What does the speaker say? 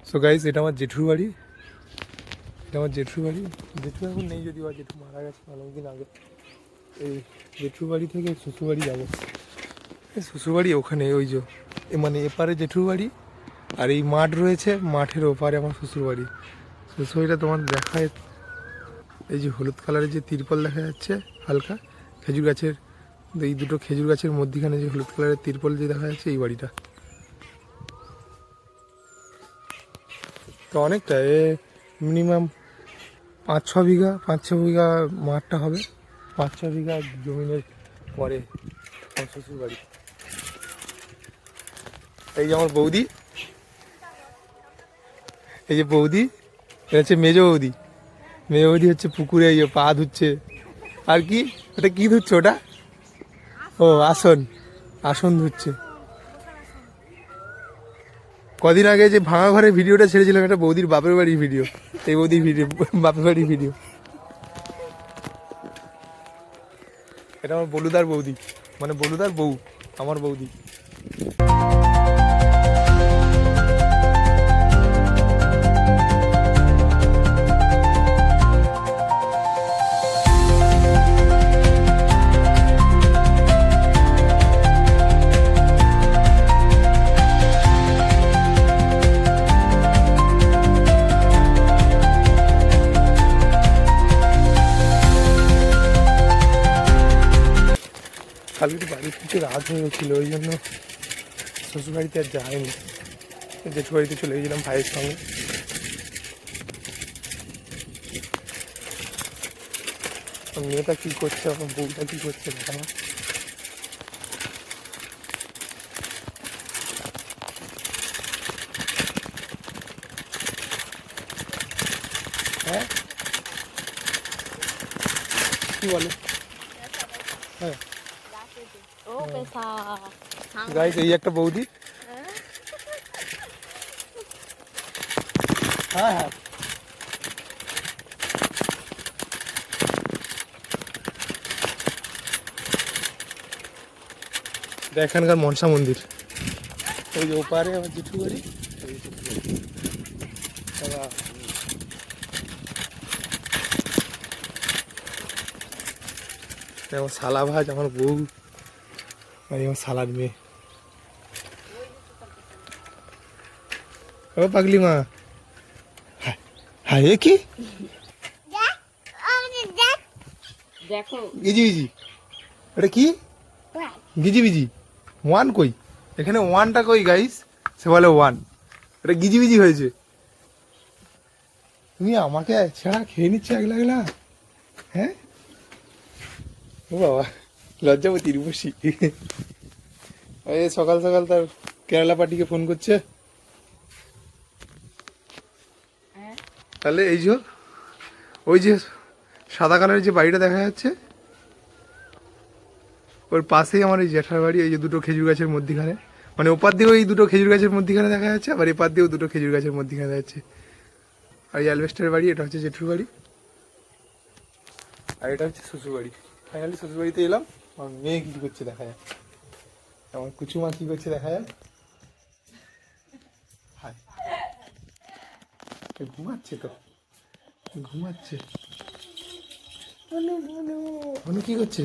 So guys, এটা আমার জেঠুর বাড়ি। জেঠু এখন নেই, যদি জেঠু মারা গেছে অনেকদিন আগে। এই জেঠুর বাড়ি থেকে শ্বশুর বাড়ি যাবো। শ্বশুর বাড়ি ওখানে, ওই যে মানে এপারে জেঠুর বাড়ি, আর এই মাঠ রয়েছে, মাঠের ওপারে আমার শ্বশুর বাড়ি। শ্বশুর বাড়িটা তোমার দেখায়, এই যে হলুদ কালারের যে তিরপল দেখা যাচ্ছে হালকা, খেজুর গাছের, এই দুটো খেজুর গাছের মধ্যিখানে যে হলুদ কালারের তিরপল যে দেখা যাচ্ছে, এই বাড়িটা। তো অনেকটা মিনিমাম 5-6 বিঘা মাঠটা হবে। 5-6 বিঘা জমিনের পরে আমার শ্বশুর বাড়ি। এই যে আমার বৌদি, এই যে বৌদি, এটা হচ্ছে মেজো বৌদি। মেজো বৌদি হচ্ছে পুকুরে এই পা ধুচ্ছে। আর কি ওটা কি ধুচ্ছে ওটা? ও আসন ধুচ্ছে। কদিন আগে যে ভাঙা ঘরের ভিডিওটা ছেড়েছিলাম, এটা বৌদির বাপের বাড়ির ভিডিও। এই বৌদির ভিডিও, বাপের বাড়ির ভিডিও। এটা আমার বলুদার বৌদি, মানে বলুদার বউ, আমার বৌদি। কালকে বাড়ি থেকে রাত হয়ে গেছিল, ওই জন্য শ্বশুরবাড়িতে আর যায়নি। জেঠু বাড়িতে চলে গেছিলাম ভাইয়ের সঙ্গে। মেয়েটা কী করছে, আমার বউটা কী করছে দেখা। হ্যাঁ কি বলে? হ্যাঁ গাইস, এই একটা বৌদি। হ্যাঁ হ্যাঁ, এখানকার মনসা মন্দির। ওই যে ওপারে আমার জেঠু বাড়ি। আমার শালা ভাজ, আমার বউ, আর আমার শালার মেয়ে। ও পাগলি মা, হ্যাঁ এ কি দেখো গিজি বিজি, এটা কি গিজি বিজি? ওয়ান কই? এখানে ওয়ানটা কই গাইস? সে বলে ওয়ান, এটা গিজি বিজি হয়েছে। তুমি আমাকে ছেঁড়া খেয়ে নিচ্ছে একলা একলা। হ্যাঁ ও বাবা, লজ্জাবতী রূপসী। এই সকাল সকাল তার কেরালা পার্টিকে ফোন করছে। তাহলে এই যে ওই যে সাদা কালারের যে বাড়িটা দেখা যাচ্ছে, ওর পাশেই আমার এই জ্যাঠার বাড়ি। এই যে দুটো খেজুর গাছের মধ্যিখানে, মানে ওপার দিয়েও এই দুটো খেজুর গাছের মধ্যিখানে দেখা যাচ্ছে, আবার এপার দিয়েও দুটো খেজুর গাছের মধ্যিখানে দেখা যাচ্ছে। আর এই অ্যালবেস্টারের বাড়ি, এটা হচ্ছে জেঠুর বাড়ি, আর এটা হচ্ছে শ্বশুর বাড়ি। ফাইনালি শ্বশুর বাড়িতে এলাম। আমার মেয়ে কী করছে দেখা যায়, আমার কুচুমা কী করছে দেখা যায়। হায়, ঘুমাচ্ছে তো, ঘুমাচ্ছে। অনু কি করছে?